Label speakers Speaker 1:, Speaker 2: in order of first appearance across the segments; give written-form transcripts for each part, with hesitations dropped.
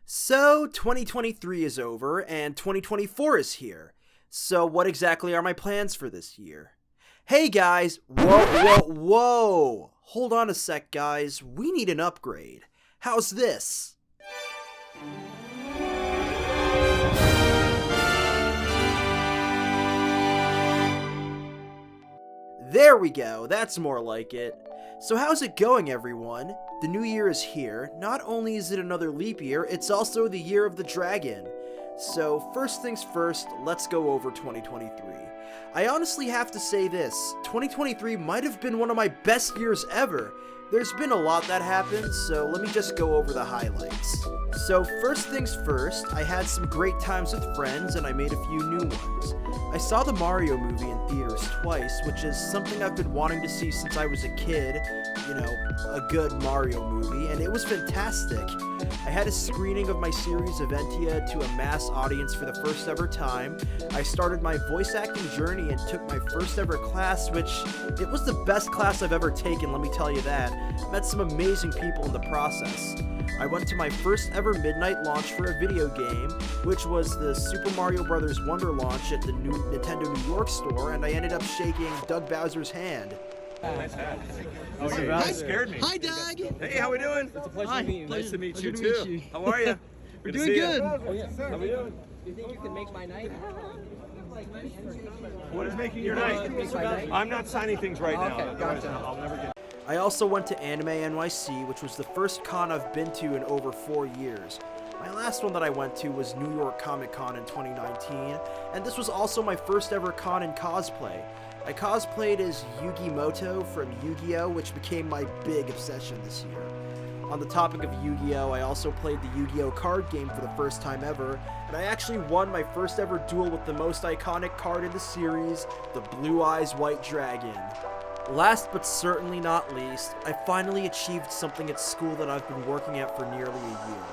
Speaker 1: So, 2023 is over, and 2024 is here. So, what exactly are my plans for this year? Hey guys! Whoa! Hold on a sec, guys. We need an upgrade. How's this? There we go, that's more like it. So how's it going, everyone? The new year is here. Not only is it another leap year, it's also the year of the dragon. So first things first, let's go over 2023. I honestly have to say this, 2023 might have been one of my best years ever. There's been a lot that happened, so let me just go over the highlights. So first things first, I had some great times with friends and I made a few new ones. I saw the Mario movie in theaters twice, which is something I've been wanting to see since I was a kid, a good Mario movie, and it was fantastic. I had a screening of my series Eventia to a mass audience for the first ever time. I started my voice acting journey and took my first ever class, which it was the best class I've ever taken, let me tell you that. Met some amazing people in the process. I went to my first ever midnight launch for a video game, which was the Super Mario Bros. Wonder launch at the new Nintendo New York store, and I ended up shaking Doug Bowser's hand.
Speaker 2: Nice hat.
Speaker 3: Oh,
Speaker 2: you
Speaker 3: really
Speaker 2: scared me.
Speaker 3: Hi, Doug.
Speaker 2: Hey, how we doing?
Speaker 3: It's a pleasure to meet you.
Speaker 2: Nice to meet you
Speaker 3: Pleasure to
Speaker 2: too.
Speaker 3: meet you.
Speaker 2: How are you?
Speaker 3: We're doing good.
Speaker 2: Oh, yeah. How we doing?
Speaker 4: Do you think you can make my night?
Speaker 2: What is making your night? I'm not signing things right now.
Speaker 4: Okay, gotcha.
Speaker 2: I'll never get.
Speaker 1: I also went to Anime NYC, which was the first con I've been to in over 4 years. My last one that I went to was New York Comic Con in 2019, and this was also my first ever con in cosplay. I cosplayed as Yugi Moto from Yu-Gi-Oh!, which became my big obsession this year. On the topic of Yu-Gi-Oh!, I also played the Yu-Gi-Oh! Card game for the first time ever, and I actually won my first ever duel with the most iconic card in the series, the Blue Eyes White Dragon. Last but certainly not least, I finally achieved something at school that I've been working at for nearly a year.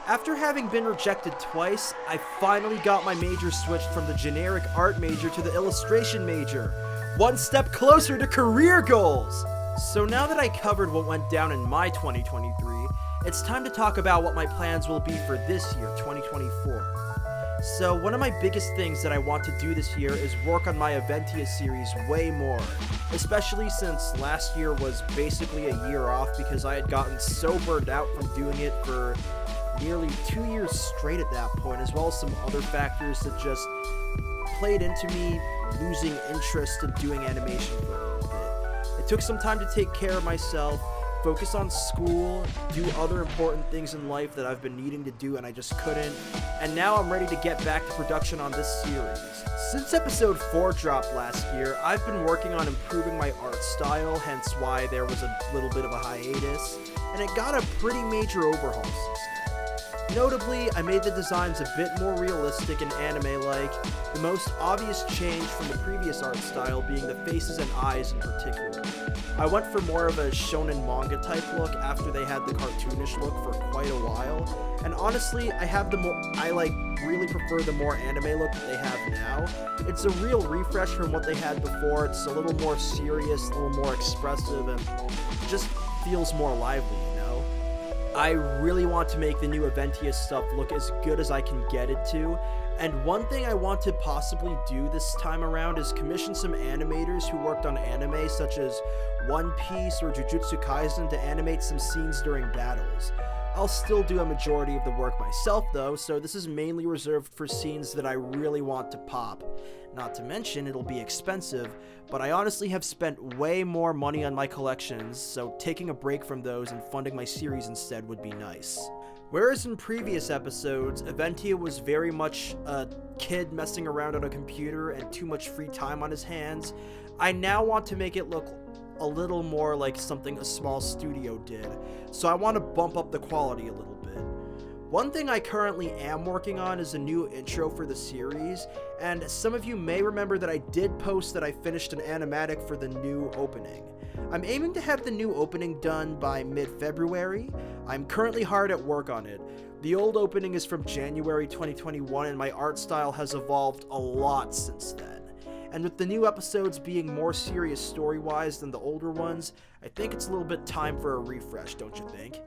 Speaker 1: After having been rejected twice, I finally got my major switched from the generic art major to the illustration major. One step closer to career goals! So now that I covered what went down in my 2023, it's time to talk about what my plans will be for this year, 2024. So one of my biggest things that I want to do this year is work on my Eventia series way more, especially since last year was basically a year off because I had gotten so burned out from doing it for nearly 2 years straight at that point, as well as some other factors that just played into me losing interest in doing animation for a little bit. It took some time to take care of myself, focus on school, do other important things in life that I've been needing to do and I just couldn't, and now I'm ready to get back to production on this series. Since episode 4 dropped last year, I've been working on improving my art style, hence why there was a little bit of a hiatus, and it got a pretty major overhaul since then. Notably, I made the designs a bit more realistic and anime-like, the most obvious change from the previous art style being the faces and eyes in particular. I went for more of a shonen manga type look after they had the cartoonish look for quite a while, and honestly, I really prefer the more anime look that they have now. It's a real refresh from what they had before. It's a little more serious, a little more expressive, and just feels more lively, I really want to make the new Eventia stuff look as good as I can get it to, and one thing I want to possibly do this time around is commission some animators who worked on anime such as One Piece or Jujutsu Kaisen to animate some scenes during battles. I'll still do a majority of the work myself though, so this is mainly reserved for scenes that I really want to pop. Not to mention, it'll be expensive, but I honestly have spent way more money on my collections, so taking a break from those and funding my series instead would be nice. Whereas in previous episodes, Eventia was very much a kid messing around on a computer and too much free time on his hands, I now want to make it look a little more like something a small studio did, so I want to bump up the quality a little bit. One thing I currently am working on is a new intro for the series, and some of you may remember that I did post that I finished an animatic for the new opening. I'm aiming to have the new opening done by mid-February. I'm currently hard at work on it. The old opening is from January 2021 and my art style has evolved a lot since then. And with the new episodes being more serious story-wise than the older ones, I think it's a little bit time for a refresh, don't you think?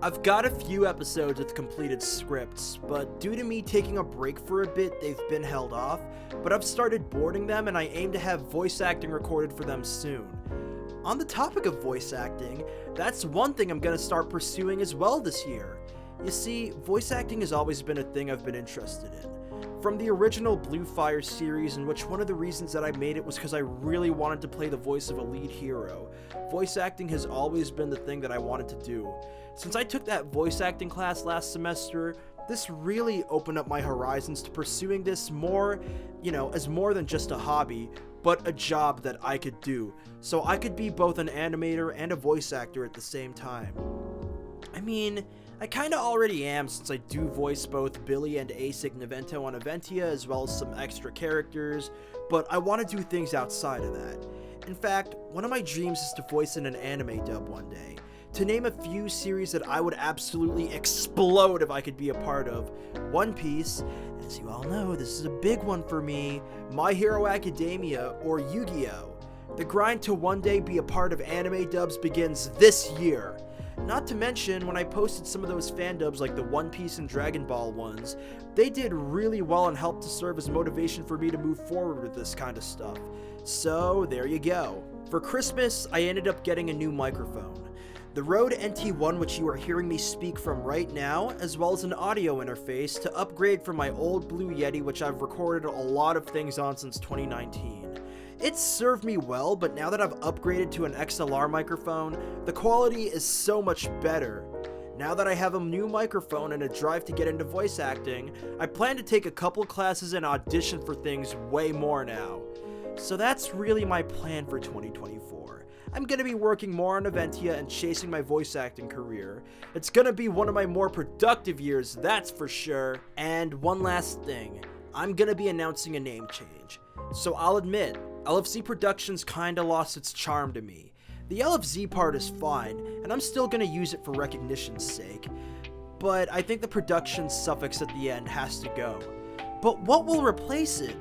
Speaker 1: I've got a few episodes with completed scripts, but due to me taking a break for a bit, they've been held off, but I've started boarding them and I aim to have voice acting recorded for them soon. On the topic of voice acting, that's one thing I'm going to start pursuing as well this year. You see, voice acting has always been a thing I've been interested in. From the original Blue Fire series, in which one of the reasons that I made it was because I really wanted to play the voice of a lead hero, voice acting has always been the thing that I wanted to do. Since I took that voice acting class last semester, this really opened up my horizons to pursuing this more, as more than just a hobby, but a job that I could do. So I could be both an animator and a voice actor at the same time. I mean, I kinda already am, since I do voice both Billie and Navento on Eventia, as well as some extra characters, but I want to do things outside of that. In fact, one of my dreams is to voice in an anime dub one day. To name a few series that I would absolutely explode if I could be a part of: One Piece, and as you all know, this is a big one for me, My Hero Academia, or Yu-Gi-Oh! The grind to one day be a part of anime dubs begins this year. Not to mention, when I posted some of those fan dubs like the One Piece and Dragon Ball ones, they did really well and helped to serve as motivation for me to move forward with this kind of stuff. So there you go. For Christmas, I ended up getting a new microphone. The Rode NT1, which you are hearing me speak from right now, as well as an audio interface to upgrade from my old Blue Yeti, which I've recorded a lot of things on since 2019. It's served me well, but now that I've upgraded to an XLR microphone, the quality is so much better. Now that I have a new microphone and a drive to get into voice acting, I plan to take a couple classes and audition for things way more now. So that's really my plan for 2024. I'm going to be working more on Eventia and chasing my voice acting career. It's going to be one of my more productive years, that's for sure. And one last thing, I'm going to be announcing a name change. So I'll admit, LFZ Productions kinda lost its charm to me. The LFZ part is fine, and I'm still gonna use it for recognition's sake, but I think the production suffix at the end has to go. But what will replace it?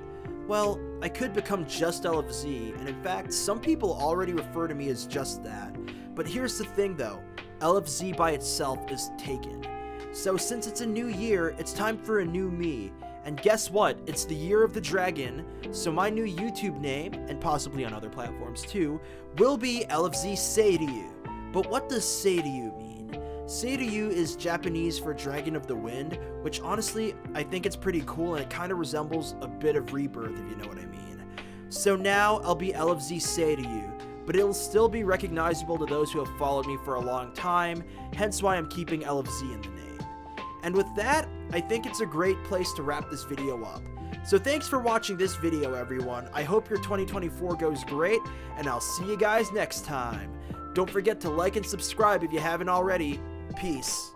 Speaker 1: Well, I could become just LFZ, and in fact, some people already refer to me as just that. But here's the thing though, LFZ by itself is taken. So since it's a new year, it's time for a new me. And guess what? It's the Year of the Dragon, so my new YouTube name, and possibly on other platforms too, will be LFZ Say To You. But what does Say To You mean? Say To You is Japanese for Dragon of the Wind, which honestly, I think it's pretty cool and it kind of resembles a bit of Rebirth, if you know what I mean. So now I'll be LFZ Say To You, but it'll still be recognizable to those who have followed me for a long time, hence why I'm keeping LFZ in the name. And with that, I think it's a great place to wrap this video up. So thanks for watching this video, everyone. I hope your 2024 goes great, and I'll see you guys next time. Don't forget to like and subscribe if you haven't already. Peace.